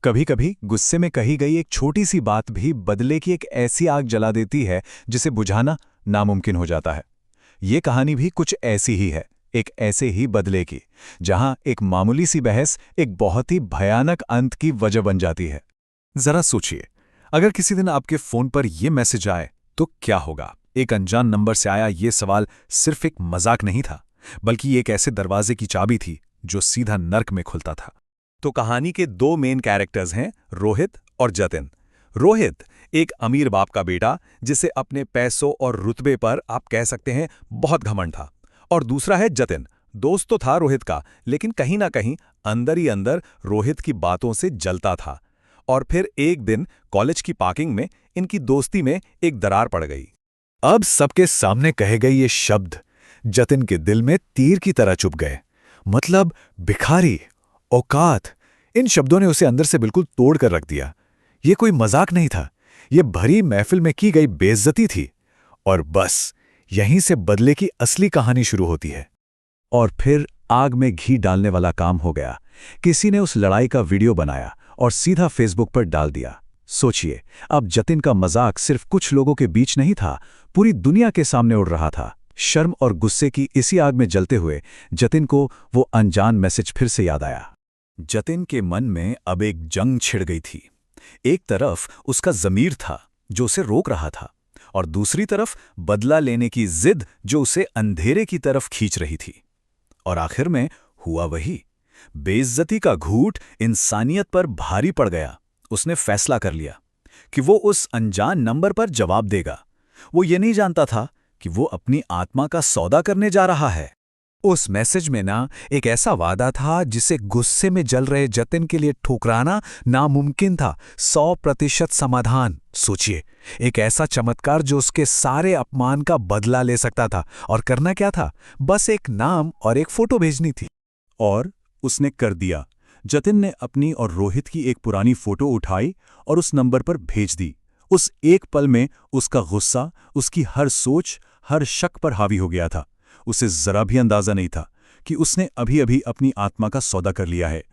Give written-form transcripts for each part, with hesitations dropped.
कभी कभी गुस्से में कही गई एक छोटी सी बात भी बदले की एक ऐसी आग जला देती है जिसे बुझाना नामुमकिन हो जाता है। ये कहानी भी कुछ ऐसी ही है, एक ऐसे ही बदले की, जहां एक मामूली सी बहस एक बहुत ही भयानक अंत की वजह बन जाती है। जरा सोचिए, अगर किसी दिन आपके फोन पर यह मैसेज आए तो क्या होगा। एक अनजान नंबर से आया ये सवाल सिर्फ एक मजाक नहीं था, बल्कि एक ऐसे दरवाजे की चाबी थी जो सीधा नर्क में खुलता था। तो कहानी के दो मेन कैरेक्टर्स हैं, रोहित और जतिन। रोहित एक अमीर बाप का बेटा जिसे अपने पैसों और रुतबे पर आप कह सकते हैं बहुत घमंड था। और दूसरा है जतिन, दोस्त तो था रोहित का, लेकिन कहीं ना कहीं अंदर ही अंदर रोहित की बातों से जलता था। और फिर एक दिन कॉलेज की पार्किंग में इनकी दोस्ती में एक दरार पड़ गई। अब सबके सामने कहे गए ये शब्द जतिन के दिल में तीर की तरह चुभ गए। मतलब भिखारी, औकात, इन शब्दों ने उसे अंदर से बिल्कुल तोड़ कर रख दिया। ये कोई मजाक नहीं था, ये भरी महफिल में की गई बेइज्जती थी। और बस यहीं से बदले की असली कहानी शुरू होती है। और फिर आग में घी डालने वाला काम हो गया। किसी ने उस लड़ाई का वीडियो बनाया और सीधा फेसबुक पर डाल दिया। सोचिए, अब जतिन का मजाक सिर्फ कुछ लोगों के बीच नहीं था, पूरी दुनिया के सामने उड़ रहा था। शर्म और गुस्से की इसी आग में जलते हुए जतिन को वो अनजान मैसेज फिर से याद आया। जतिन के मन में अब एक जंग छिड़ गई थी। एक तरफ उसका ज़मीर था जो उसे रोक रहा था, और दूसरी तरफ बदला लेने की जिद जो उसे अंधेरे की तरफ खींच रही थी। और आखिर में हुआ वही, बेइज्जती का घूंट इंसानियत पर भारी पड़ गया। उसने फैसला कर लिया कि वो उस अनजान नंबर पर जवाब देगा। वो ये नहीं जानता था कि वो अपनी आत्मा का सौदा करने जा रहा है। उस मैसेज में ना एक ऐसा वादा था जिसे गुस्से में जल रहे जतिन के लिए ठुकराना नामुमकिन था। 100% समाधान। सोचिए, एक ऐसा चमत्कार जो उसके सारे अपमान का बदला ले सकता था। और करना क्या था? बस एक नाम और एक फोटो भेजनी थी। और उसने कर दिया। जतिन ने अपनी और रोहित की एक पुरानी फोटो उठाई और उस नंबर पर भेज दी। उस एक पल में उसका गुस्सा उसकी हर सोच, हर शक पर हावी हो गया था। उसे जरा भी अंदाजा नहीं था कि उसने अभी अभी अपनी आत्मा का सौदा कर लिया है।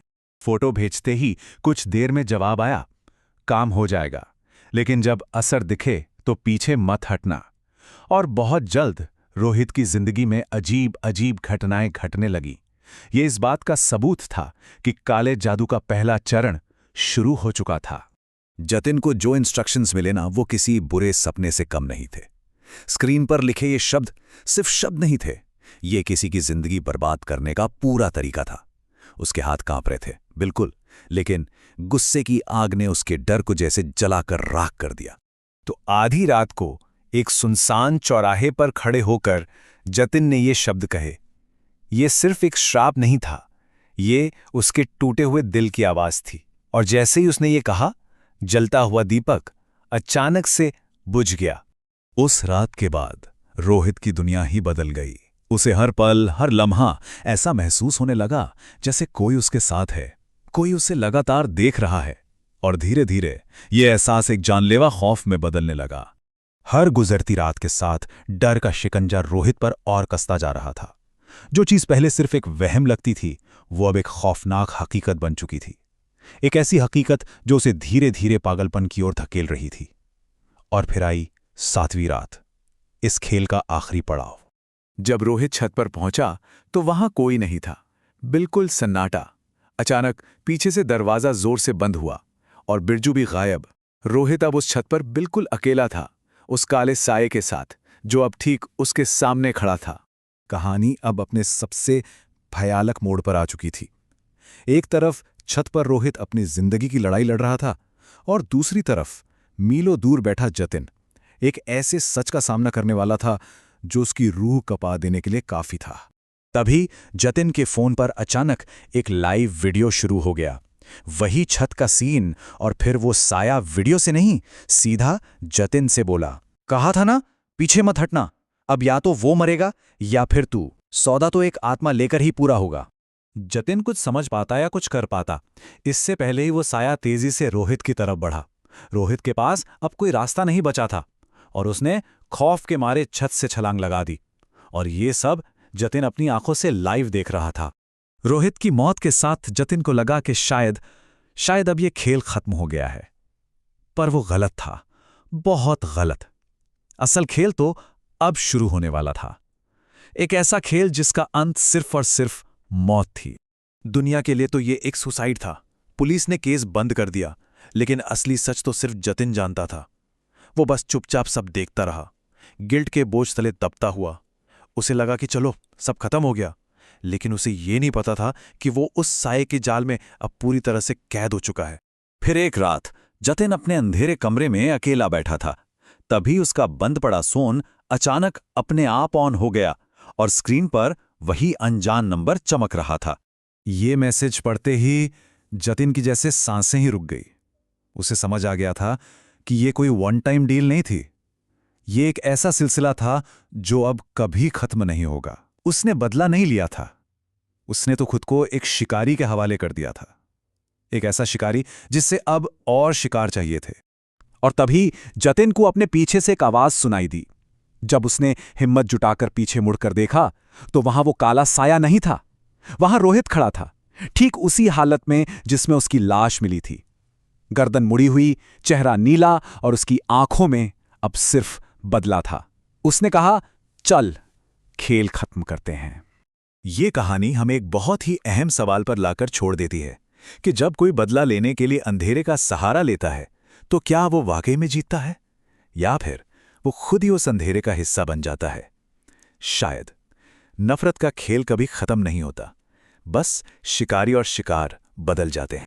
फोटो भेजते ही कुछ देर में जवाब आया, काम हो जाएगा, लेकिन जब असर दिखे तो पीछे मत हटना। और बहुत जल्द रोहित की जिंदगी में अजीब अजीब घटनाएं घटने लगी। ये इस बात का सबूत था कि काले जादू का पहला चरण शुरू हो चुका था। जतिन को जो इंस्ट्रक्शंस मिले ना, वो किसी बुरे सपने से कम नहीं थे। स्क्रीन पर लिखे ये शब्द सिर्फ शब्द नहीं थे, ये किसी की जिंदगी बर्बाद करने का पूरा तरीका था। उसके हाथ कांप रहे थे, बिल्कुल, लेकिन गुस्से की आग ने उसके डर को जैसे जलाकर राख कर दिया। तो आधी रात को एक सुनसान चौराहे पर खड़े होकर जतिन ने ये शब्द कहे। ये सिर्फ एक श्राप नहीं था, ये उसके टूटे हुए दिल की आवाज थी। और जैसे ही उसने ये कहा, जलता हुआ दीपक अचानक से बुझ गया। उस रात के बाद रोहित की दुनिया ही बदल गई। उसे हर पल, हर लम्हा ऐसा महसूस होने लगा जैसे कोई उसके साथ है, कोई उसे लगातार देख रहा है। और धीरे धीरे ये एहसास एक जानलेवा खौफ में बदलने लगा। हर गुजरती रात के साथ डर का शिकंजा रोहित पर और कसता जा रहा था। जो चीज पहले सिर्फ एक वहम लगती थी, वो अब एक खौफनाक हकीकत बन चुकी थी। एक ऐसी हकीकत जो उसे धीरे धीरे पागलपन की ओर धकेल रही थी। और फिर आई 7वीं रात, इस खेल का आखिरी पड़ाव। जब रोहित छत पर पहुंचा तो वहां कोई नहीं था, बिल्कुल सन्नाटा। अचानक पीछे से दरवाजा जोर से बंद हुआ और बिरजू भी गायब। रोहित अब उस छत पर बिल्कुल अकेला था, उस काले साये के साथ जो अब ठीक उसके सामने खड़ा था। कहानी अब अपने सबसे भयानक मोड़ पर आ चुकी थी। एक तरफ छत पर रोहित अपनी जिंदगी की लड़ाई लड़ रहा था, और दूसरी तरफ मीलों दूर बैठा जतिन एक ऐसे सच का सामना करने वाला था जो उसकी रूह कपा देने के लिए काफी था। तभी जतिन के फोन पर अचानक एक लाइव वीडियो शुरू हो गया। वही छत का सीन, और फिर वो साया वीडियो से नहीं, सीधा जतिन से बोला, कहा था ना पीछे मत हटना, अब या तो वो मरेगा या फिर तू। सौदा तो एक आत्मा लेकर ही पूरा होगा। जतिन कुछ समझ पाता या कुछ कर पाता, इससे पहले ही वो साया तेजी से रोहित की तरफ बढ़ा। रोहित के पास अब कोई रास्ता नहीं बचा था, और उसने खौफ के मारे छत से छलांग लगा दी। और ये सब जतिन अपनी आंखों से लाइव देख रहा था। रोहित की मौत के साथ जतिन को लगा कि शायद अब ये खेल खत्म हो गया है। पर वो गलत था, बहुत गलत। असल खेल तो अब शुरू होने वाला था। एक ऐसा खेल जिसका अंत सिर्फ और सिर्फ मौत थी। दुनिया के लिए तो ये एक सुसाइड था। पुलिस ने केस बंद कर दिया, लेकिन असली सच तो सिर्फ जतिन जानता था। वो बस चुपचाप सब देखता रहा, गिल्ट के बोझ तले दबता हुआ। उसे लगा कि चलो सब खत्म हो गया, लेकिन उसे ये नहीं पता था कि वो उस साये के जाल में अब पूरी तरह से कैद हो चुका है। फिर एक रात जतिन अपने अंधेरे कमरे में अकेला बैठा था। तभी उसका बंद पड़ा फोन अचानक अपने आप ऑन हो गया और स्क्रीन पर वही अनजान नंबर चमक रहा था। ये मैसेज पढ़ते ही जतिन की जैसे सांसें ही रुक गई। उसे समझ आ गया था कि ये कोई वन टाइम डील नहीं थी। ये एक ऐसा सिलसिला था जो अब कभी खत्म नहीं होगा। उसने बदला नहीं लिया था, उसने तो खुद को एक शिकारी के हवाले कर दिया था। एक ऐसा शिकारी जिससे अब और शिकार चाहिए थे। और तभी जतिन को अपने पीछे से एक आवाज सुनाई दी। जब उसने हिम्मत जुटाकर पीछे मुड़कर देखा तो वहां वो काला साया नहीं था, वहां रोहित खड़ा था, ठीक उसी हालत में जिसमें उसकी लाश मिली थी। गर्दन मुड़ी हुई, चेहरा नीला और उसकी आंखों में अब सिर्फ बदला था। उसने कहा, चल खेल खत्म करते हैं। ये कहानी हमें एक बहुत ही अहम सवाल पर लाकर छोड़ देती है कि जब कोई बदला लेने के लिए अंधेरे का सहारा लेता है तो क्या वो वाकई में जीतता है, या फिर वो खुद ही उस अंधेरे का हिस्सा बन जाता है। शायद नफरत का खेल कभी खत्म नहीं होता, बस शिकारी और शिकार बदल जाते हैं।